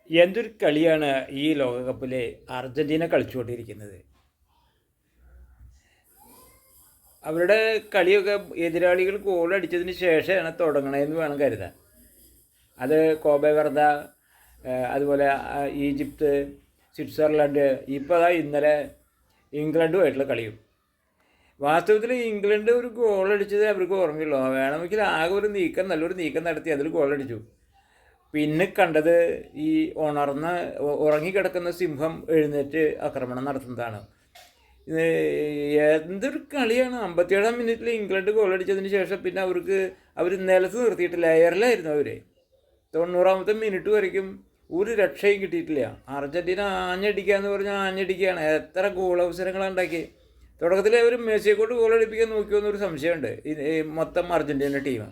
എന്തൊരു കളിയാണ് ഈ ലോകകപ്പിൽ അർജൻറ്റീന കളിച്ചുകൊണ്ടിരിക്കുന്നത്. അവരുടെ കളിയൊക്കെ എതിരാളികൾ ഗോൾ അടിച്ചതിന് ശേഷമാണ് തുടങ്ങണതെന്ന് വേണം കരുതാൻ. അത് കോബെ വെർദ, അതുപോലെ ഈജിപ്ത്, സ്വിറ്റ്സർലൻഡ്, ഇപ്പോൾ ഇന്നലെ ഇംഗ്ലണ്ടുമായിട്ടുള്ള കളിയും. വാസ്തവത്തിൽ ഇംഗ്ലണ്ട് ഒരു ഗോൾ അടിച്ചത് അവർക്ക് ഓർമ്മയുള്ളൂ. വേണമെങ്കിൽ ആകെ ഒരു നല്ലൊരു നീക്കം നടത്തി അതിൽ ഗോളടിച്ചു. പിന്നെ കണ്ടത് ഈ ഉറങ്ങിക്കിടക്കുന്ന സിംഹം എഴുന്നേറ്റ് ആക്രമണം നടത്തുന്നതാണ്. എന്തൊരു കളിയാണ്! 57-ാം മിനിറ്റിൽ ഇംഗ്ലണ്ട് ഗോളടിച്ചതിന് ശേഷം പിന്നെ അവർ നിലത്ത് നിർത്തിയിട്ടില്ല, എയറിലായിരുന്നു അവർ. 90-ാമത്തെ മിനിറ്റ് വരയ്ക്കും ഒരു രക്ഷയും കിട്ടിയിട്ടില്ല. അർജൻറ്റീന ആഞ്ഞടിക്കുക എന്ന് പറഞ്ഞാൽ ആഞ്ഞടിക്കുകയാണ്. എത്ര ഗോൾ അവസരങ്ങളാണ് ഉണ്ടാക്കി. തുടക്കത്തിൽ അവർ മെസ്സിയെക്കൊണ്ട് ഗോളടിപ്പിക്കാൻ നോക്കിയോന്നൊരു സംശയമുണ്ട്. മൊത്തം അർജൻറ്റീന ടീം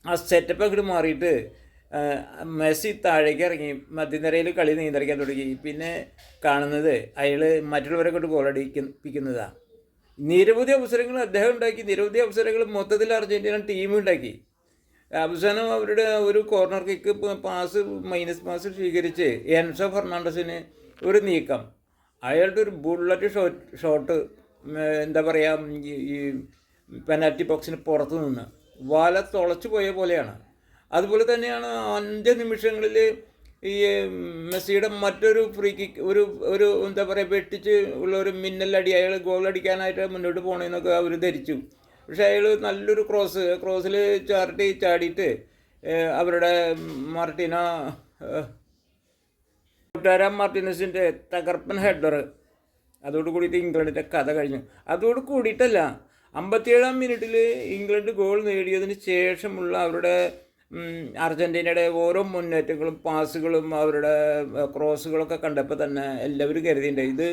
ആ സെറ്റപ്പ് അങ്ങോട്ട് മാറിയിട്ട് മെസ്സി താഴേക്ക് ഇറങ്ങി മധ്യനിരയിൽ കളി നിയന്ത്രിക്കാൻ തുടങ്ങി. പിന്നെ കാണുന്നത് അയാൾ മറ്റുള്ളവരെ കൊണ്ട് ഗോളടിപ്പിക്കുന്നതാണ്. നിരവധി അവസരങ്ങൾ അദ്ദേഹം ഉണ്ടാക്കി, നിരവധി അവസരങ്ങൾ മൊത്തത്തിൽ അർജൻറ്റീന ടീം ഉണ്ടാക്കി. അവസാനം അവരുടെ ഒരു കോർണർ കിക്ക് മൈനസ് പാസ് സ്വീകരിച്ച് എൻസോ ഫെർണാണ്ടസിന് ഒരു നീക്കം, അയാളുടെ ഒരു ബുള്ളറ്റ് ഷോട്ട് എന്താ പറയുക, ഈ പെനാൽറ്റി ബോക്സിന് പുറത്തു നിന്ന് വല തുളച്ചു പോയ പോലെയാണ്. അതുപോലെ തന്നെയാണ് അന്ത്യ നിമിഷങ്ങളിൽ ഈ മെസ്സിയുടെ മറ്റൊരു ഫ്രീ കിക്ക്, ഒരു എന്താ പറയുക, വെട്ടിച്ച് ഉള്ള ഒരു മിന്നലടി, അയാൾ ഗോൾ അടിക്കാനായിട്ട് മുന്നോട്ട് പോകണമെന്നൊക്കെ അവർ ധരിച്ചു. പക്ഷേ അയാൾ നല്ലൊരു ക്രോസിൽ ചാടിയിട്ട് അവരുടെ മാർട്ടിനസിൻ്റെ തകർപ്പൻ ഹെഡർ, അതോടുകൂടിയിട്ട് ഇംഗ്ലണ്ടിൻ്റെ കഥ കഴിഞ്ഞു. അതോട് കൂടിയിട്ടല്ല, 57-ാം മിനിറ്റിൽ ഇംഗ്ലണ്ട് ഗോൾ നേടിയതിന് ശേഷമുള്ള അവരുടെ അർജൻറ്റീനയുടെ ഓരോ മുന്നേറ്റങ്ങളും പാസുകളും അവരുടെ ക്രോസുകളൊക്കെ കണ്ടപ്പോൾ തന്നെ എല്ലാവരും കരുതിയിട്ടുണ്ട് ഇത്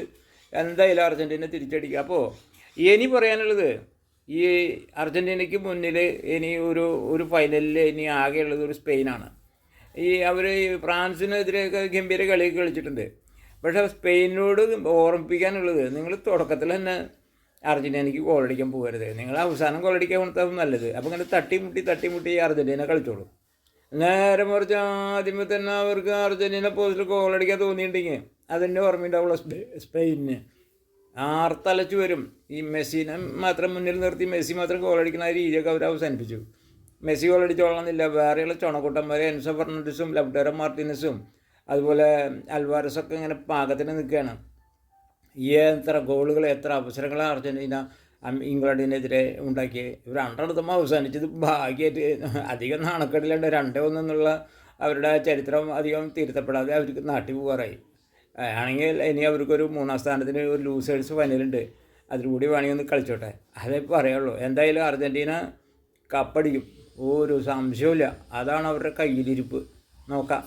എന്തായാലും അർജൻറ്റീന തിരിച്ചടിക്കുക. അപ്പോൾ ഇനി പറയാനുള്ളത്, ഈ അർജൻറ്റീനയ്ക്ക് മുന്നിൽ ഇനി ഒരു ഫൈനലിൽ ഇനി ആകെയുള്ളത് ഒരു സ്പെയിനാണ്. അവർ ഫ്രാൻസിനെതിരെയൊക്കെ ഗംഭീര കളിയൊക്കെ കളിച്ചിട്ടുണ്ട്. പക്ഷേ സ്പെയിനോട് ഓർമ്മിപ്പിക്കാനുള്ളത്, നിങ്ങൾ തുടക്കത്തിൽ തന്നെ അർജൻറ്റീനയ്ക്ക് ഗോളടിക്കാൻ പോകരുത്, നിങ്ങൾ അവസാനം ഗോളടിക്കാൻ കൊടുത്താൽ നല്ലത്. അപ്പോൾ ഇങ്ങനെ തട്ടിമുട്ടി അർജൻറ്റീന കളിച്ചോളൂ. നേരെ മറിച്ച് ആദ്യമേ തന്നെ അവർക്ക് അർജൻറ്റീന പോസ്റ്റിൽ ഗോളടിക്കാൻ തോന്നിയിട്ടുണ്ടെങ്കിൽ അതിൻ്റെ ഓർമ്മയുണ്ടാവുള്ളൂ സ്പെയിനിന്. ആർത്തലച്ചു വരും. ഈ മെസ്സിനെ മാത്രം മുന്നിൽ നിർത്തി മെസ്സി മാത്രം ഗോളടിക്കുന്ന രീതിയൊക്കെ അവർ അവസാനിപ്പിച്ചു. മെസ്സി ഗോളടിച്ചോളണമെന്നില്ല, വേറെയുള്ള ചുണക്കുട്ടന്മാർ എൻസോ ഫെർണാണ്ടസും ലൗട്ടാരോ മാർട്ടിനസും അതുപോലെ അൽവാരസൊക്കെ ഇങ്ങനെ പാകത്തിന് നിൽക്കുകയാണ്. എത്ര ഗോളുകൾ, എത്ര അവസരങ്ങളാണ് അർജൻറ്റീന ഇംഗ്ലണ്ടിനെതിരെ ഉണ്ടാക്കിയത്. ഇവർ രണ്ടെടുത്തപ്പോൾ അവസാനിച്ചത് ഭാഗ്യമായിട്ട്. അധികം നാണക്കേടില്ലാണ്ട് 2-1 എന്നുള്ള അവരുടെ ചരിത്രം അധികം തിരുത്തപ്പെടാതെ അവർക്ക് നാട്ടിൽ പോകാറായി. ആണെങ്കിൽ ഇനി അവർക്കൊരു 3-ാം സ്ഥാനത്തിന് ഒരു ലൂസേഴ്സ് ഫൈനലുണ്ട്, അതിലൂടെ വേണമെങ്കിൽ ഒന്ന് കളിച്ചോട്ടെ, അതേ പറയുള്ളൂ. എന്തായാലും അർജൻറ്റീന കപ്പടിക്കും, ഒരു സംശയവുമില്ല. അതാണ് അവരുടെ കയ്യിലിരിപ്പ്. നോക്കാം.